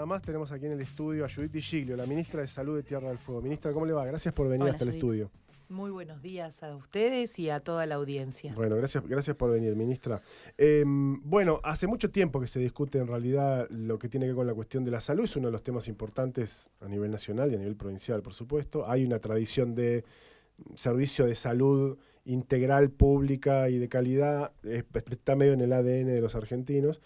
más tenemos aquí en el estudio a Judith Giglio, la ministra de Salud de Tierra del Fuego. Ministra, ¿cómo le va? Gracias por venir hasta el estudio. Muy buenos días a ustedes y a toda la audiencia. Bueno, gracias por venir, ministra. Bueno, hace mucho tiempo que se discute en realidad lo que tiene que ver con la cuestión de la salud. Es uno de los temas importantes a nivel nacional y a nivel provincial, por supuesto. Hay una tradición de servicio de salud integral, pública y de calidad. Está medio en el ADN de los argentinos.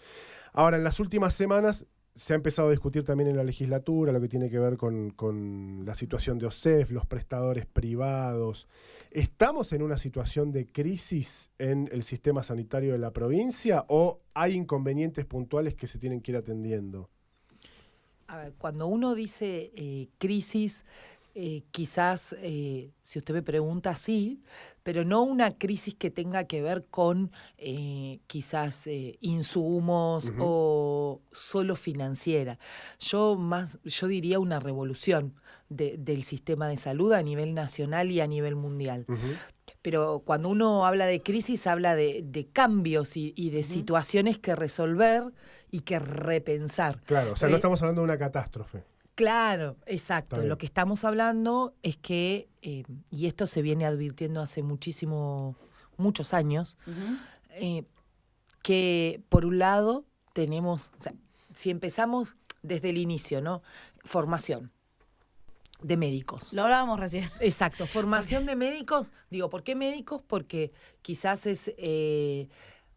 Ahora, en las últimas semanas se ha empezado a discutir también en la legislatura lo que tiene que ver con la situación de OSEF, los prestadores privados. ¿Estamos en una situación de crisis en el sistema sanitario de la provincia o hay inconvenientes puntuales que se tienen que ir atendiendo? A ver, cuando uno dice crisis, quizás, si usted me pregunta, sí, pero no una crisis que tenga que ver con quizás insumos o solo financiera. Yo diría una revolución del sistema de salud a nivel nacional y a nivel mundial. Pero cuando uno habla de crisis, habla de cambios y de situaciones que resolver y que repensar. Claro, o sea, no estamos hablando de una catástrofe. Claro, exacto. Lo que estamos hablando es que, y esto se viene advirtiendo hace muchos años, que por un lado tenemos, o sea, si empezamos desde el inicio, ¿no? Formación de médicos. Lo hablábamos recién. Exacto, formación de médicos. Digo, ¿por qué médicos? Porque quizás es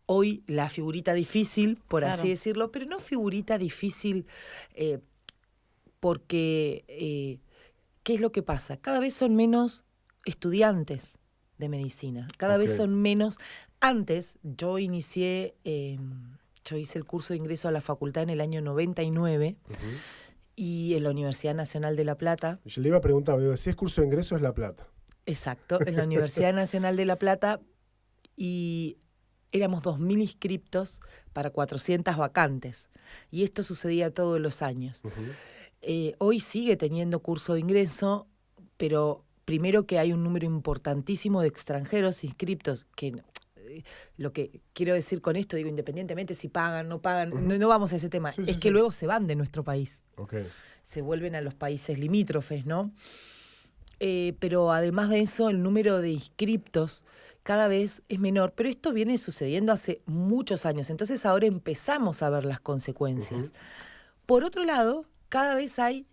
hoy la figurita difícil, por así decirlo, pero no figurita difícil porque, ¿qué es lo que pasa? Cada vez son menos estudiantes de medicina, cada vez son menos. Antes yo hice el curso de ingreso a la facultad en el año 99 y en la Universidad Nacional de La Plata. Yo le iba a preguntar, si es curso de ingreso es La Plata. Exacto, en la Universidad Nacional de La Plata, y éramos 2.000 inscriptos para 400 vacantes, y esto sucedía todos los años. Hoy sigue teniendo curso de ingreso, pero primero que hay un número importantísimo de extranjeros inscriptos, que lo que quiero decir con esto, digo, independientemente si pagan, no pagan, no vamos a ese tema, que luego se van de nuestro país, se vuelven a los países limítrofes, ¿no? Pero además de eso, el número de inscriptos cada vez es menor, pero esto viene sucediendo hace muchos años, entonces ahora empezamos a ver las consecuencias. Por otro lado, cada vez hay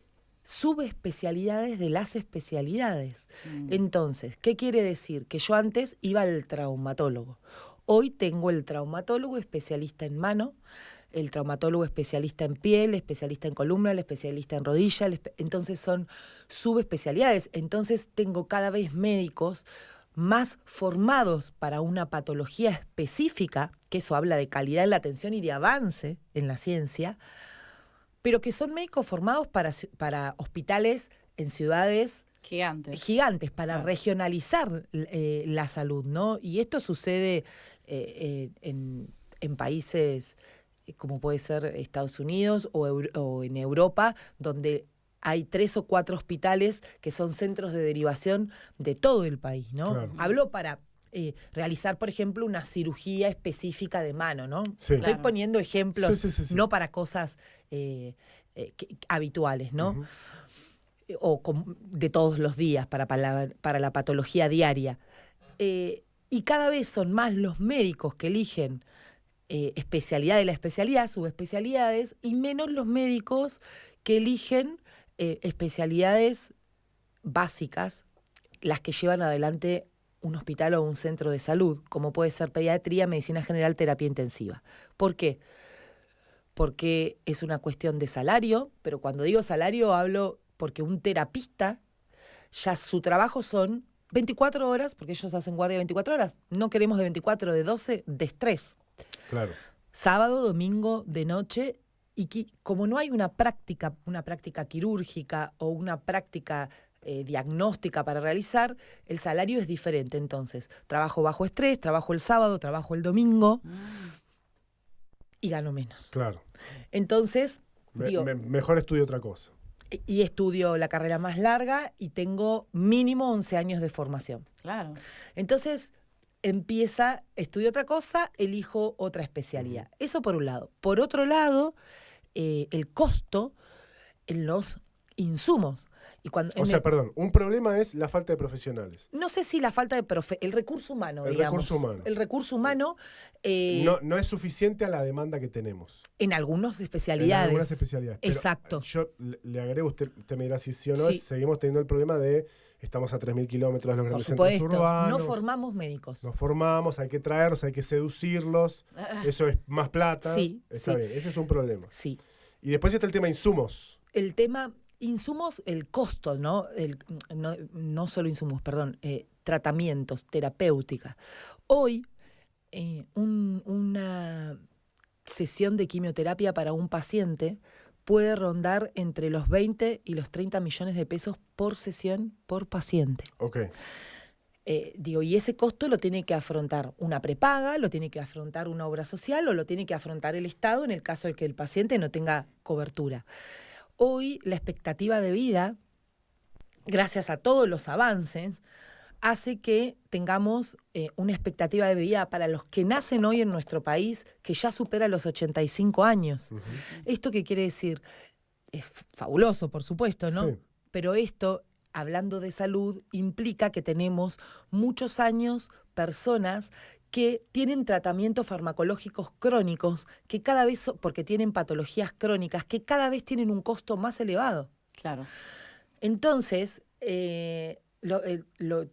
subespecialidades de las especialidades. Entonces, ¿qué quiere decir? Que yo antes iba al traumatólogo. Hoy tengo el traumatólogo especialista en mano, el traumatólogo especialista en piel, especialista en columna, el especialista en rodilla. Entonces son subespecialidades. Entonces tengo cada vez médicos más formados para una patología específica, que eso habla de calidad en la atención y de avance en la ciencia, pero que son médicos formados para hospitales en ciudades gigantes para regionalizar la salud, ¿no? Y esto sucede en países como puede ser Estados Unidos o en Europa, donde hay 3 o 4 hospitales que son centros de derivación de todo el país, ¿no? Claro. Hablo para realizar, por ejemplo, una cirugía específica de mano, ¿no? Sí. Estoy poniendo ejemplos, sí. no para cosas habituales, ¿no? O de todos los días, para la patología diaria. Y cada vez son más los médicos que eligen especialidad de la especialidad, subespecialidades, y menos los médicos que eligen especialidades básicas, las que llevan adelante un hospital o un centro de salud, como puede ser pediatría, medicina general, terapia intensiva. ¿Por qué? Porque es una cuestión de salario, pero cuando digo salario hablo porque un terapista, ya su trabajo son 24 horas, porque ellos hacen guardia 24 horas, no queremos de 24, de 12, de estrés. Claro. Sábado, domingo, de noche, y como no hay una práctica quirúrgica o una práctica diagnóstica para realizar, el salario es diferente. Entonces, trabajo bajo estrés, trabajo el sábado, trabajo el domingo y gano menos. Claro. Entonces, mejor estudio otra cosa. Y estudio la carrera más larga y tengo mínimo 11 años de formación. Claro. Entonces, estudio otra cosa, elijo otra especialidad. Eso por un lado. Por otro lado, el costo en los insumos. Y cuando, un problema es la falta de profesionales. No sé si la falta de el recurso humano, el digamos. Recurso humano. El recurso humano. No es suficiente a la demanda que tenemos. En algunas especialidades. En algunas especialidades. Pero exacto. Yo le agrego, usted me dirá si sí o no, sí. Seguimos teniendo el problema de estamos a 3.000 kilómetros de los grandes centros urbanos. No formamos médicos. Nos formamos, hay que traerlos, hay que seducirlos. Eso es más plata. Sí, Está bien, ese es un problema. Sí. Y después está el tema insumos. El tema insumos, el costo, ¿no? No solo insumos, perdón, tratamientos, terapéutica. Hoy, una sesión de quimioterapia para un paciente puede rondar entre los 20 y los 30 millones de pesos por sesión por paciente. Ok. Y ese costo lo tiene que afrontar una prepaga, lo tiene que afrontar una obra social o lo tiene que afrontar el Estado en el caso de que el paciente no tenga cobertura. Hoy la expectativa de vida, gracias a todos los avances, hace que tengamos una expectativa de vida para los que nacen hoy en nuestro país que ya supera los 85 años. Uh-huh. ¿Esto qué quiere decir? Es fabuloso, por supuesto, ¿no? Sí. Pero esto, hablando de salud, implica que tenemos muchos años personas que tienen tratamientos farmacológicos crónicos, que cada vez, porque tienen patologías crónicas, que cada vez tienen un costo más elevado. Claro. Entonces,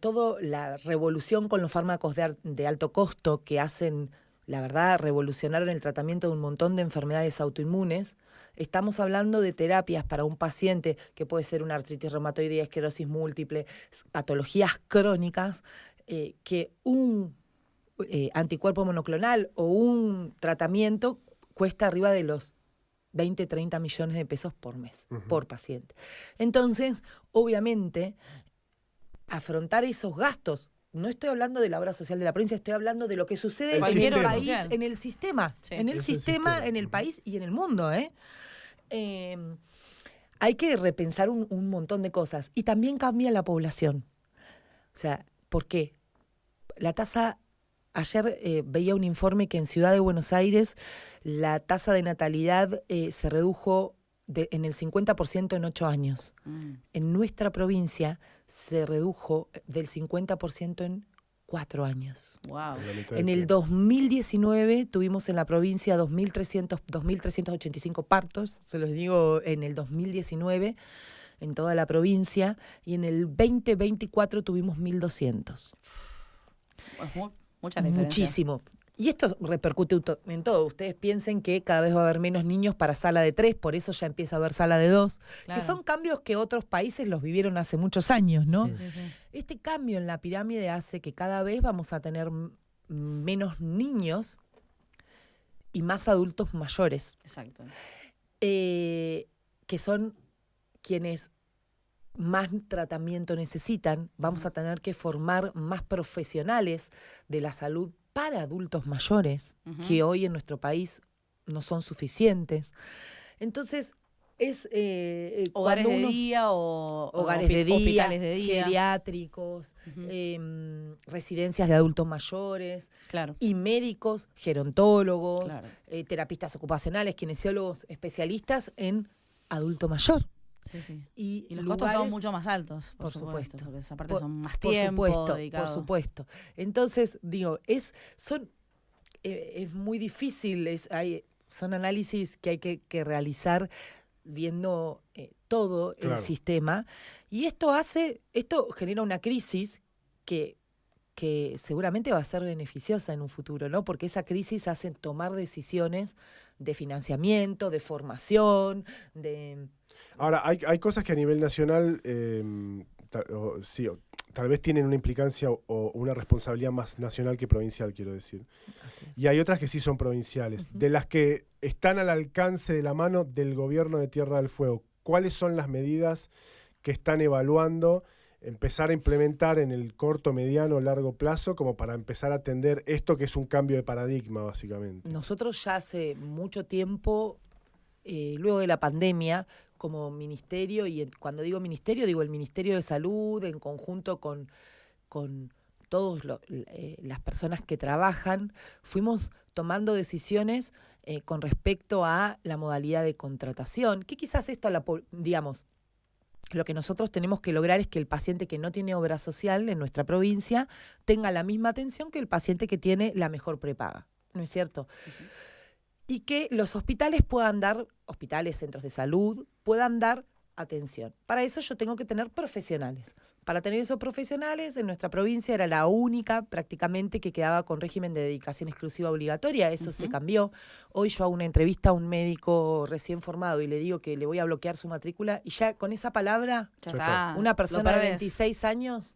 toda la revolución con los fármacos de alto costo que hacen, la verdad, revolucionaron el tratamiento de un montón de enfermedades autoinmunes. Estamos hablando de terapias para un paciente que puede ser una artritis reumatoide, esclerosis múltiple, patologías crónicas, que un anticuerpo monoclonal o un tratamiento cuesta arriba de los 20, 30 millones de pesos por mes, uh-huh, por paciente. Entonces, obviamente, afrontar esos gastos, no estoy hablando de la obra social de la provincia, estoy hablando de lo que sucede en el país, en el sistema, sí, en el sistema, en el país y en el mundo. Hay que repensar un montón de cosas. Y también cambia la población. O sea, ¿por qué? La tasa... Ayer veía un informe que en Ciudad de Buenos Aires la tasa de natalidad se redujo en el 50% en 8 años. En nuestra provincia se redujo del 50% en 4 años. Wow. En el 2019 tuvimos en la provincia 2.385 partos, se los digo, en el 2019 en toda la provincia, y en el 2024 tuvimos 1.200. Mucha diferencia. Muchísimo. Y esto repercute en todo. Ustedes piensen que cada vez va a haber menos niños para sala de 3, por eso ya empieza a haber sala de 2, claro, que son cambios que otros países los vivieron hace muchos años, ¿no? Sí, sí, sí. Este cambio en la pirámide hace que cada vez vamos a tener menos niños y más adultos mayores. Exacto. Que son quienes más tratamiento necesitan. Vamos a tener que formar más profesionales de la salud para adultos mayores, uh-huh, que hoy en nuestro país no son suficientes. Entonces, es hogares de día o hogares de día, hospitales de día, geriátricos, uh-huh, residencias de adultos mayores, claro, y médicos, gerontólogos, claro, terapistas ocupacionales, kinesiólogos, especialistas en adulto mayor. Sí, sí. Y los lugares, costos son mucho más altos, por supuesto. Porque aparte son más tiempo dedicado. Por supuesto. Entonces, digo, es muy difícil, son análisis que hay que realizar viendo todo, claro, el sistema. Y esto genera una crisis que seguramente va a ser beneficiosa en un futuro, ¿no? Porque esa crisis hace tomar decisiones de financiamiento, de formación, de... Ahora, hay cosas que a nivel nacional tal vez tienen una implicancia o una responsabilidad más nacional que provincial, quiero decir. Así es. Y hay otras que sí son provinciales, uh-huh, de las que están al alcance de la mano del gobierno de Tierra del Fuego. ¿Cuáles son las medidas que están evaluando empezar a implementar en el corto, mediano o largo plazo como para empezar a atender esto que es un cambio de paradigma, básicamente? Nosotros ya hace mucho tiempo, luego de la pandemia, como ministerio, y cuando digo ministerio, digo el Ministerio de Salud, en conjunto con todas las personas que trabajan, fuimos tomando decisiones con respecto a la modalidad de contratación, que quizás esto, digamos, lo que nosotros tenemos que lograr es que el paciente que no tiene obra social en nuestra provincia tenga la misma atención que el paciente que tiene la mejor prepaga, ¿no es cierto? Uh-huh. Y que los hospitales, centros de salud, puedan dar atención. Para eso yo tengo que tener profesionales. Para tener esos profesionales, en nuestra provincia era la única prácticamente que quedaba con régimen de dedicación exclusiva obligatoria. Eso se cambió. Hoy yo hago una entrevista a un médico recién formado y le digo que le voy a bloquear su matrícula y ya con esa palabra, una persona de 26 años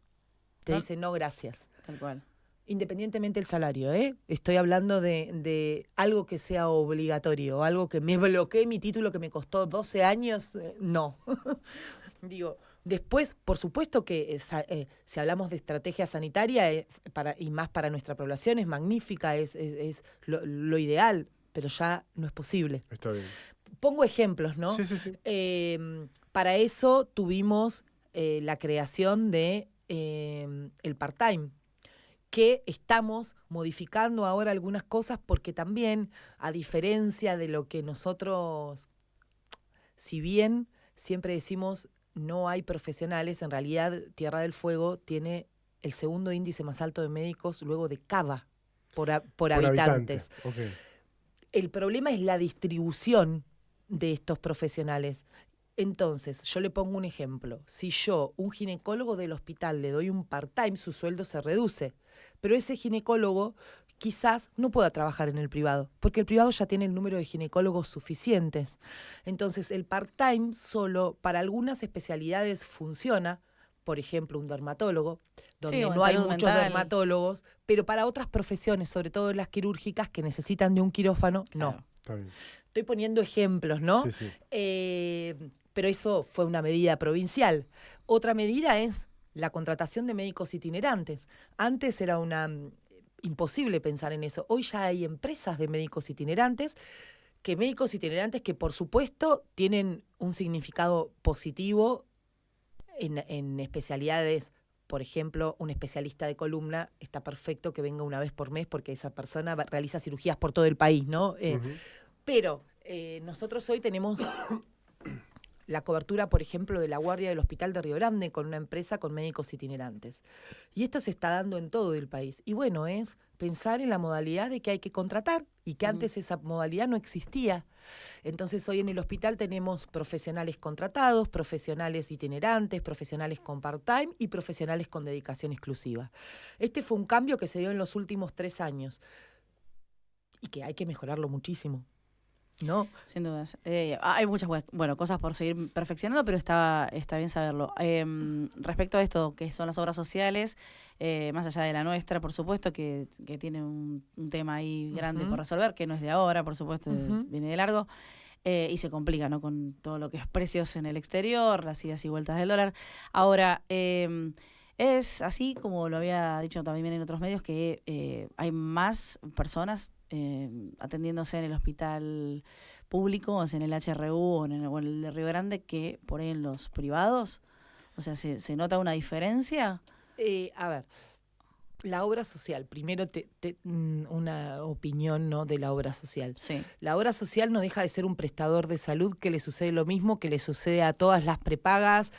te dice no, gracias. Tal cual. Independientemente del salario, ¿eh? Estoy hablando de algo que sea obligatorio, algo que me bloquee mi título que me costó 12 años, no. Digo, después, por supuesto que si hablamos de estrategia sanitaria y más para nuestra población, es magnífica, es lo ideal, pero ya no es posible. Está bien. Pongo ejemplos, ¿no? Sí. Para eso tuvimos la creación de el part-time, que estamos modificando ahora algunas cosas porque también, a diferencia de lo que nosotros, si bien siempre decimos no hay profesionales, en realidad Tierra del Fuego tiene el segundo índice más alto de médicos luego de Cava por habitantes. Okay. El problema es la distribución de estos profesionales. Entonces, yo le pongo un ejemplo. Si yo, un ginecólogo del hospital, le doy un part-time, su sueldo se reduce. Pero ese ginecólogo quizás no pueda trabajar en el privado, porque el privado ya tiene el número de ginecólogos suficientes. Entonces, el part-time solo para algunas especialidades funciona, por ejemplo, un dermatólogo, donde no hay muchos dermatólogos, pero para otras profesiones, sobre todo las quirúrgicas, que necesitan de un quirófano, no. Claro. Está bien. Estoy poniendo ejemplos, ¿no? Sí. Pero eso fue una medida provincial. Otra medida es la contratación de médicos itinerantes. Antes era imposible pensar en eso. Hoy ya hay empresas de médicos itinerantes que por supuesto tienen un significado positivo en especialidades. Por ejemplo, un especialista de columna está perfecto que venga una vez por mes porque esa persona realiza cirugías por todo el país, ¿no? Pero nosotros hoy tenemos la cobertura, por ejemplo, de la guardia del Hospital de Río Grande con una empresa con médicos itinerantes. Y esto se está dando en todo el país. Y bueno, es pensar en la modalidad de que hay que contratar y que antes esa modalidad no existía. Entonces hoy en el hospital tenemos profesionales contratados, profesionales itinerantes, profesionales con part-time y profesionales con dedicación exclusiva. Este fue un cambio que se dio en los últimos 3 años y que hay que mejorarlo muchísimo. ¿No? Sin dudas. Hay muchas cosas por seguir perfeccionando, pero está bien saberlo. Respecto a esto, que son las obras sociales, más allá de la nuestra, por supuesto, que tiene un tema ahí grande por resolver, que no es de ahora, por supuesto, viene de largo, y se complica, ¿no? Con todo lo que es precios en el exterior, las idas y vueltas del dólar. Ahora, es así, como lo había dicho también en otros medios, que hay más personas atendiéndose en el hospital público, o sea, en el HRU o en el de Río Grande, que por ahí en los privados. O sea, ¿se nota una diferencia? A ver, la obra social, primero una opinión, ¿no?, de la obra social. Sí. La obra social no deja de ser un prestador de salud que le sucede lo mismo que le sucede a todas las prepagas,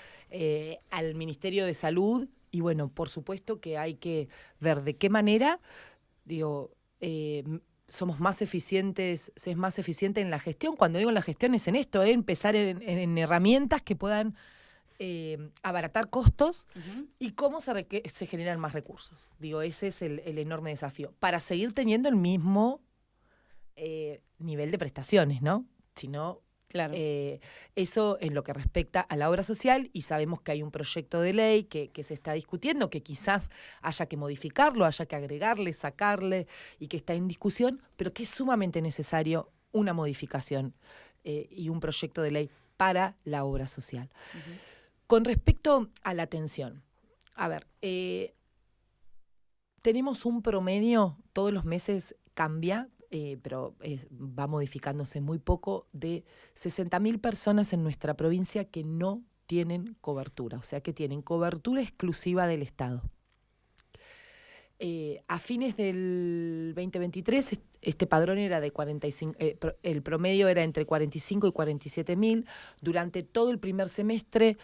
al Ministerio de Salud, y bueno, por supuesto que hay que ver de qué manera, somos más eficientes, se es más eficiente en la gestión. Cuando digo en la gestión es en esto, empezar en herramientas que puedan abaratar costos y cómo se generan más recursos. Ese es el enorme desafío. Para seguir teniendo el mismo nivel de prestaciones, ¿no? Si no, claro. Eso en lo que respecta a la obra social, y sabemos que hay un proyecto de ley que se está discutiendo, que quizás haya que modificarlo, haya que agregarle, sacarle, y que está en discusión, pero que es sumamente necesario una modificación y un proyecto de ley para la obra social. Con respecto a la atención, a ver, tenemos un promedio, todos los meses cambia, pero va modificándose muy poco, de 60.000 personas en nuestra provincia que no tienen cobertura, o sea que tienen cobertura exclusiva del Estado. A fines del 2023, este padrón era de 45, el promedio era entre 45 y 47 mil. Durante todo el primer semestre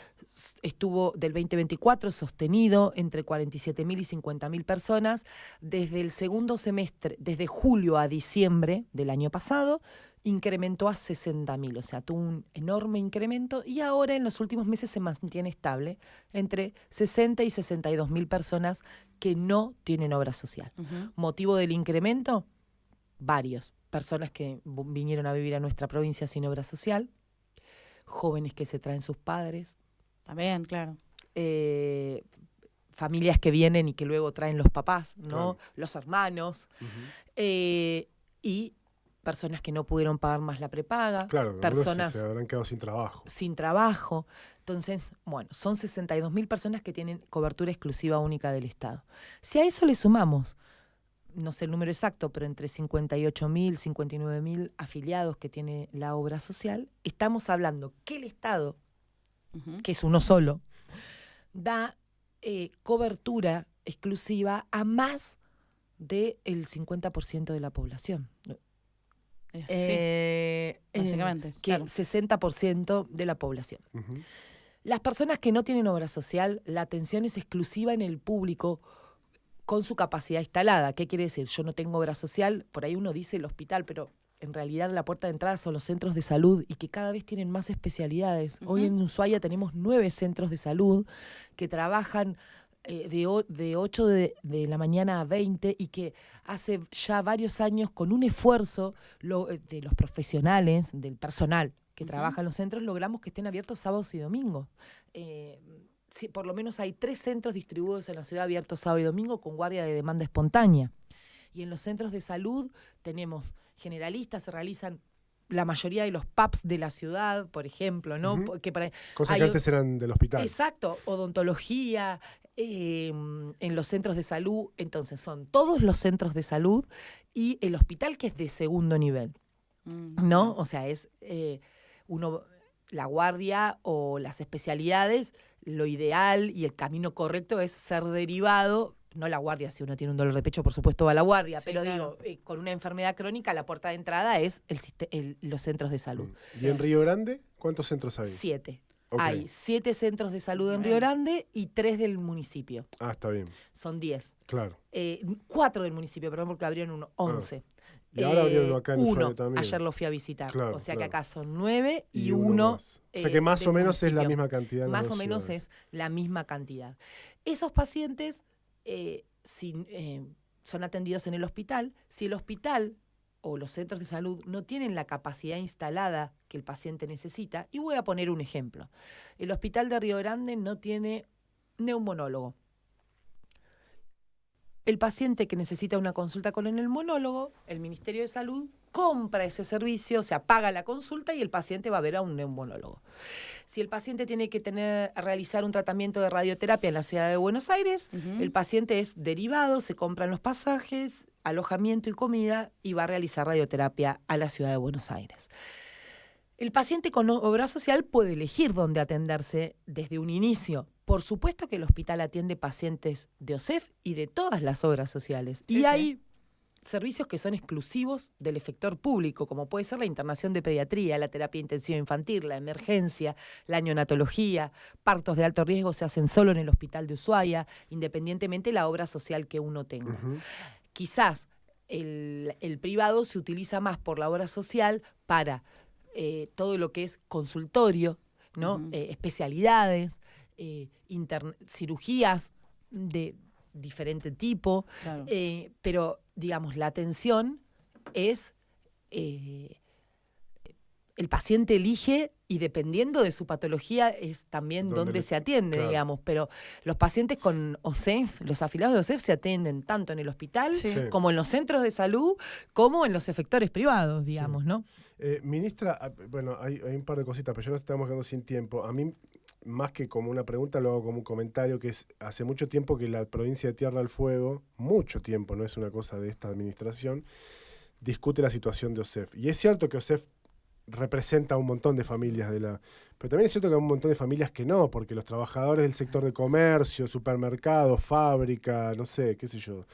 estuvo del 2024 sostenido entre 47 mil y 50 mil personas. Desde el segundo semestre, desde julio a diciembre del año pasado, incrementó a 60.000, o sea, tuvo un enorme incremento y ahora en los últimos meses se mantiene estable entre 60 y 62.000 personas que no tienen obra social. ¿Motivo del incremento? Varios. Personas que vinieron a vivir a nuestra provincia sin obra social, jóvenes que se traen sus padres. También, claro. Familias que vienen y que luego traen los papás, ¿no? Claro. Los hermanos. Y personas que no pudieron pagar más la prepaga, Claro, personas se habrán quedado sin trabajo. Sin trabajo. Entonces, bueno, son 62.000 personas que tienen cobertura exclusiva única del Estado. Si a eso le sumamos, no sé el número exacto, pero entre 58.000, 59.000 afiliados que tiene la obra social, estamos hablando que el Estado, que es uno solo, da cobertura exclusiva a más del 50% de la población. Básicamente. Que Claro. 60% de la población. Las personas que no tienen obra social, la atención es exclusiva en el público con su capacidad instalada. ¿Qué quiere decir? Yo no tengo obra social, por ahí uno dice el hospital, pero en realidad la puerta de entrada son los centros de salud y que cada vez tienen más especialidades. Hoy en Ushuaia tenemos 9 centros de salud que trabajan de 8 de la mañana a 20 y que hace ya varios años con un esfuerzo de los profesionales, del personal que trabaja en los centros, logramos que estén abiertos sábados y domingos. Por lo menos hay 3 centros distribuidos en la ciudad abiertos sábado y domingo con guardia de demanda espontánea. Y en los centros de salud tenemos generalistas, se realizan la mayoría de los PAPs de la ciudad, por ejemplo, ¿no? Cosas que antes eran del hospital. Exacto, odontología, en los centros de salud. Entonces son todos los centros de salud y el hospital que es de segundo nivel, ¿no? O sea, es la guardia o las especialidades, lo ideal y el camino correcto es ser derivado. No la guardia, si uno tiene un dolor de pecho, por supuesto va a la guardia, Sí, pero claro. digo, con una enfermedad crónica, la puerta de entrada es los centros de salud. ¿Y en Río Grande cuántos centros hay? 7. Okay. Hay 7 centros de salud en Bien. Río Grande y 3 del municipio. Ah, está bien. Son 10. Claro. 4 del municipio, perdón, porque abrieron uno, 11. Y ahora abrieron uno acá en Ushuaia uno, también. ayer lo fui a visitar. Claro, o sea que claro. acá son 9 y uno uno. más. O sea que más del o menos es la municipio. misma cantidad. en las Más dos o menos ciudades. es la misma cantidad. Esos pacientes son atendidos en el hospital. Si el hospital o los centros de salud no tienen la capacidad instalada que el paciente necesita, y voy a poner un ejemplo. El hospital de Río Grande no tiene neumonólogo. El paciente que necesita una consulta con el neumonólogo, el Ministerio de Salud compra ese servicio, o sea, paga la consulta y el paciente va a ver a un neumonólogo. Si el paciente tiene que realizar un tratamiento de radioterapia en la ciudad de Buenos Aires, el paciente es derivado, se compran los pasajes, alojamiento y comida y va a realizar radioterapia a la ciudad de Buenos Aires. El paciente con obra social puede elegir dónde atenderse desde un inicio. Por supuesto que el hospital atiende pacientes de OSEF y de todas las obras sociales. Sí, y sí. hay servicios que son exclusivos del efector público, como puede ser la internación de pediatría, la terapia intensiva infantil, la emergencia, la neonatología. Partos de alto riesgo se hacen solo en el hospital de Ushuaia, independientemente de la obra social que uno tenga. Quizás el privado se utiliza más por la obra social para todo lo que es consultorio, ¿no? Especialidades, cirugías de diferente tipo, Claro. pero digamos, la atención es el paciente elige y dependiendo de su patología es también dónde se atiende, claro. digamos, pero los pacientes con OSEF, los afiliados de OSEF se atienden tanto en el hospital Sí. como en los centros de salud, como en los efectores privados, digamos, ¿no? Ministra, bueno, hay un par de cositas, pero ya nos estamos quedando sin tiempo. A mí, más que como una pregunta, lo hago como un comentario, que es, hace mucho tiempo que la provincia de Tierra del Fuego, mucho tiempo, no es una cosa de esta administración, discute la situación de OSEF. Y es cierto que OSEF representa a un montón de familias pero también es cierto que hay un montón de familias que no, porque los trabajadores del sector de comercio, supermercados, fábrica, no sé, qué sé yo,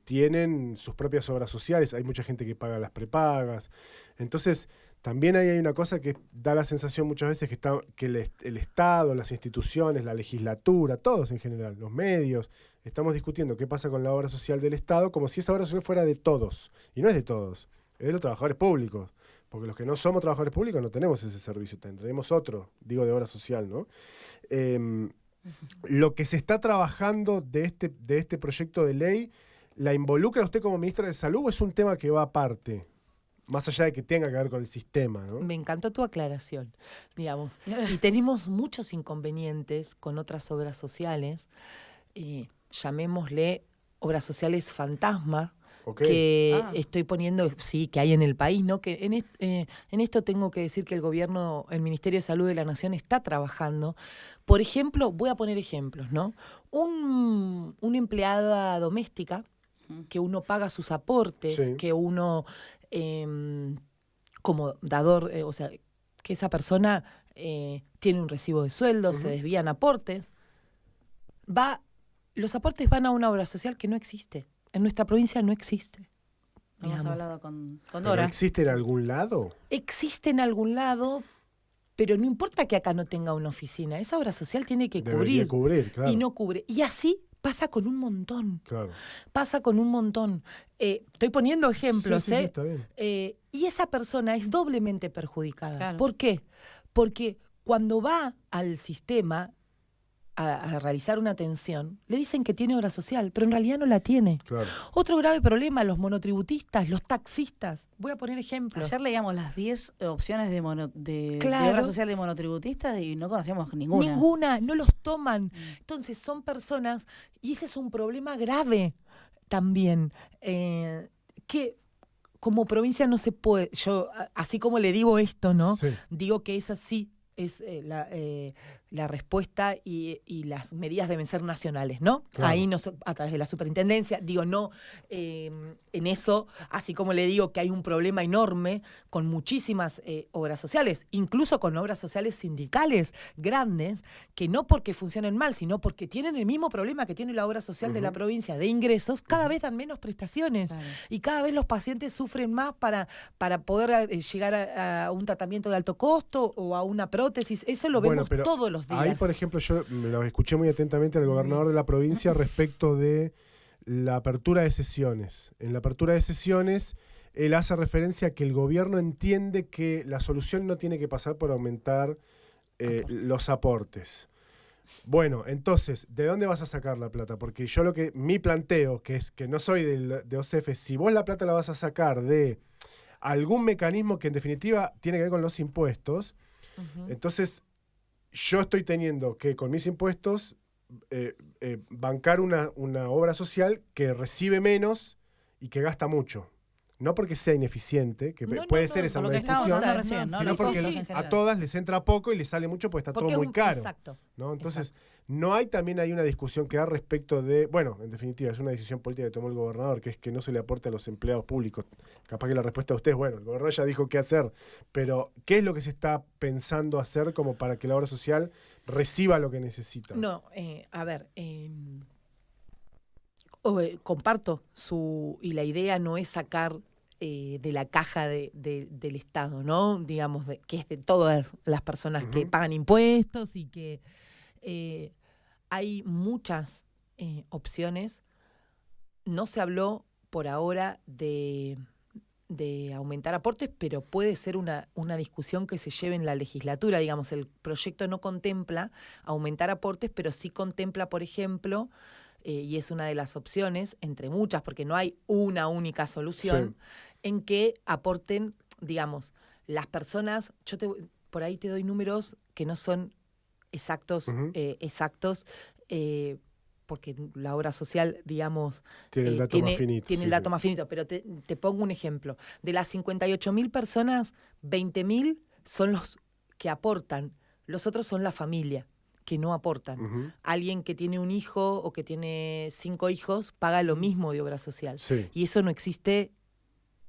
tienen sus propias obras sociales, hay mucha gente que paga las prepagas. Entonces, también ahí hay una cosa que da la sensación muchas veces que el Estado, las instituciones, la legislatura, todos en general, los medios, estamos discutiendo qué pasa con la obra social del Estado como si esa obra social fuera de todos. Y no es de todos, es de los trabajadores públicos. Porque los que no somos trabajadores públicos no tenemos ese servicio, tendremos otro, digo, de obra social, ¿no? Lo que se está trabajando de este proyecto de ley, ¿la involucra usted como ministra de Salud o es un tema que va aparte? Más allá de que tenga que ver con el sistema, ¿no? Me encantó tu aclaración, digamos. Y tenemos muchos inconvenientes con otras obras sociales, llamémosle obras sociales fantasma, que estoy poniendo, sí, que hay en el país, ¿no? Que en esto tengo que decir que el gobierno, el Ministerio de Salud de la Nación está trabajando. Por ejemplo, voy a poner ejemplos, ¿no? Una empleada doméstica que uno paga sus aportes, sí, que uno como dador, o sea, que esa persona tiene un recibo de sueldo, se desvían aportes, los aportes van a una obra social que no existe. En nuestra provincia no existe. Hemos hablado con ¿Pero Dora. existe en algún lado? Existe en algún lado, pero no importa que acá no tenga una oficina. Esa obra social tiene que Debería cubrir, claro. Y no cubre. Y así pasa con un montón. Claro. Pasa con un montón. Estoy poniendo ejemplos, sí, está bien. Y esa persona es doblemente perjudicada. Claro. ¿Por qué? Porque cuando va al sistema a realizar una atención, le dicen que tiene obra social, pero en realidad no la tiene. Claro. Otro grave problema, los monotributistas, los taxistas. Voy a poner ejemplos. Ayer leíamos las 10 opciones de Claro, obra social de monotributistas y no conocíamos ninguna. Ninguna, no los toman. Entonces son personas, y ese es un problema grave también, que como provincia no se puede, yo así como le digo esto, ¿no? Sí. Digo que es así. Es la respuesta y las medidas deben ser nacionales, ¿no? Claro. Ahí a través de la superintendencia, digo, no en eso, así como le digo que hay un problema enorme con muchísimas obras sociales, incluso con obras sociales sindicales grandes, que no porque funcionen mal, sino porque tienen el mismo problema que tiene la obra social de la provincia de ingresos, cada vez dan menos prestaciones. Claro. Y cada vez los pacientes sufren más para poder llegar a un tratamiento de alto costo o a una prótesis. Eso lo vemos todos los días. Ahí, por ejemplo, yo me lo escuché muy atentamente al gobernador de la provincia respecto de la apertura de sesiones. En la apertura de sesiones, él hace referencia a que el gobierno entiende que la solución no tiene que pasar por aumentar los aportes. Bueno, entonces, ¿de dónde vas a sacar la plata? Porque yo mi planteo, que es que no soy de OCEF, si vos la plata la vas a sacar de algún mecanismo que en definitiva tiene que ver con los impuestos, entonces yo estoy teniendo que con mis impuestos bancar una obra social que recibe menos y que gasta mucho. No porque sea ineficiente, que puede ser esa una discusión, recién, ¿no? sino porque a todas les entra poco y les sale mucho porque está todo muy caro. Exacto. ¿No? Entonces, exacto. no hay también hay una discusión que da respecto de, bueno, en definitiva, es una decisión política que tomó el gobernador, que es que no se le aporte a los empleados públicos. Capaz que la respuesta de ustedes, bueno, el gobernador ya dijo qué hacer, pero ¿qué es lo que se está pensando hacer como para que la obra social reciba lo que necesita? No, a ver, comparto y la idea no es sacar de la caja del Estado, ¿no? Digamos, que es de todas las personas que pagan impuestos y que hay muchas opciones. No se habló por ahora de aumentar aportes, pero puede ser una discusión que se lleve en la legislatura. Digamos, el proyecto no contempla aumentar aportes, pero sí contempla, por ejemplo, y es una de las opciones, entre muchas, porque no hay una única solución, en que aporten, digamos, las personas, por ahí te doy números que no son exactos, porque la obra social, digamos, tiene el dato más finito. Tiene el dato más finito, pero te pongo un ejemplo. De las 58.000 personas, 20.000 son los que aportan, los otros son la familia, que no aportan. Alguien que tiene un hijo o que tiene 5 hijos paga lo mismo de obra social. Sí. Y eso no existe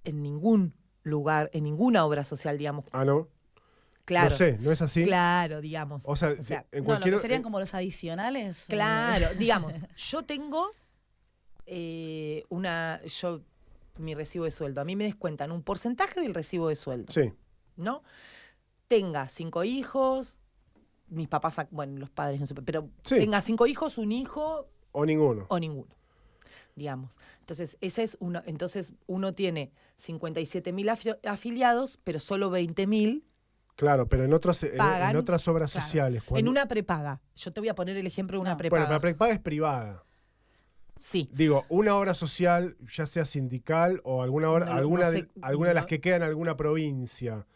en ningún lugar, en ninguna obra social, digamos. Ah, ¿no? Claro. No sé, ¿no es así? Claro, digamos. O sea, No, en lo cualquier... que serían como los adicionales. Claro, digamos, yo tengo mi recibo de sueldo. A mí me descuentan un porcentaje del recibo de sueldo, Sí, ¿no? Tenga 5 hijos, mis papás, bueno, los padres no sé, pero Sí. tenga 5 hijos, un hijo o ninguno. o ninguno, digamos. Entonces, entonces uno tiene 57.000 afiliados, pero solo 20.000 Claro, pero en otras pagan, obras claro, sociales. en una prepaga. Yo te voy a poner el ejemplo de una No. prepaga. Bueno, pero la prepaga es privada. Sí. Digo, una obra social, ya sea sindical o alguna obra, No lo- alguna no de, sé, alguna de las no. que quedan en alguna provincia.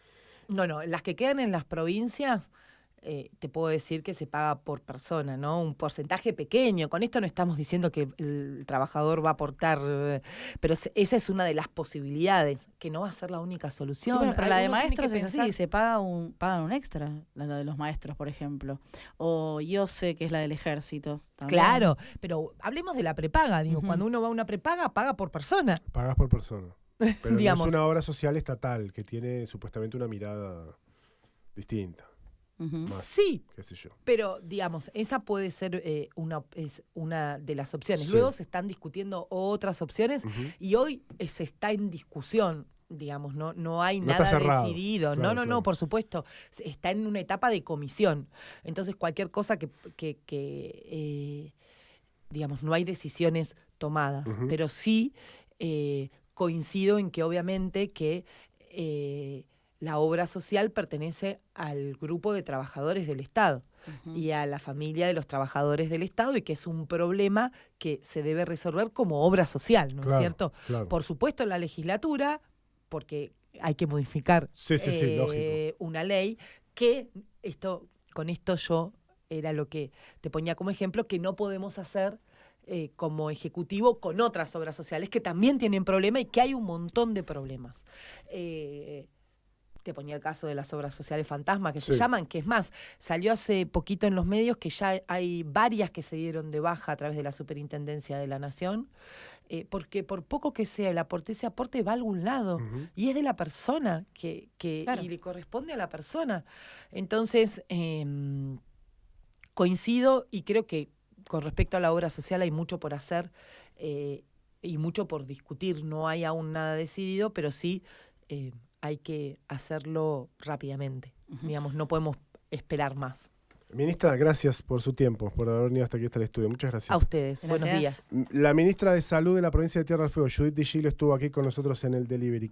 No, las que quedan en las provincias, te puedo decir que se paga por persona, ¿no? Un porcentaje pequeño. Con esto no estamos diciendo que el trabajador va a aportar, pero esa es una de las posibilidades, que no va a ser la única Y solución. bueno, pero la de Uno tiene que maestros es así, pensar- se pagan un extra, la de los maestros, por ejemplo. O yo sé que es la del ejército. También. Claro, pero hablemos de la prepaga, digo, Ujú. cuando uno va a una prepaga, paga por persona. Pagas por persona. Pero Digamos. no es una obra social estatal que tiene supuestamente una mirada distinta. Ujú. Más, Sí, qué sé yo. pero digamos, esa puede ser es una de las opciones. Sí. Luego se están discutiendo otras opciones Ujú. y hoy se está en discusión, digamos, no hay No está nada cerrado. decidido. Claro, No, claro. por supuesto. Está en una etapa de comisión. Entonces, cualquier cosa digamos, no hay decisiones tomadas. Ujú. Pero sí coincido en que obviamente que la obra social pertenece al grupo de trabajadores del Estado Ujú. y a la familia de los trabajadores del Estado y que es un problema que se debe resolver como obra social, ¿no es Claro, cierto? claro. Por supuesto, la legislatura, porque hay que modificar Sí, lógico. una ley que con esto yo era lo que te ponía como ejemplo, que no podemos hacer como ejecutivo con otras obras sociales que también tienen problemas y que hay un montón de problemas. Te ponía el caso de las obras sociales fantasma, que se Sí. llaman, que es más, salió hace poquito en los medios que ya hay varias que se dieron de baja a través de la Superintendencia de la Nación, porque por poco que sea ese aporte va a algún lado. Ujú. Y es de la persona Claro. y le corresponde a la persona. Entonces, coincido y creo que con respecto a la obra social hay mucho por hacer y mucho por discutir. No hay aún nada decidido, pero sí hay que hacerlo rápidamente. Ujú. Digamos, no podemos esperar más. Ministra, gracias por su tiempo, por haber venido hasta aquí, hasta el estudio. Muchas gracias. A ustedes. Gracias. Buenos días. La ministra de Salud de la provincia de Tierra del Fuego, Judith Di Gilio, estuvo aquí con nosotros en el Delivery.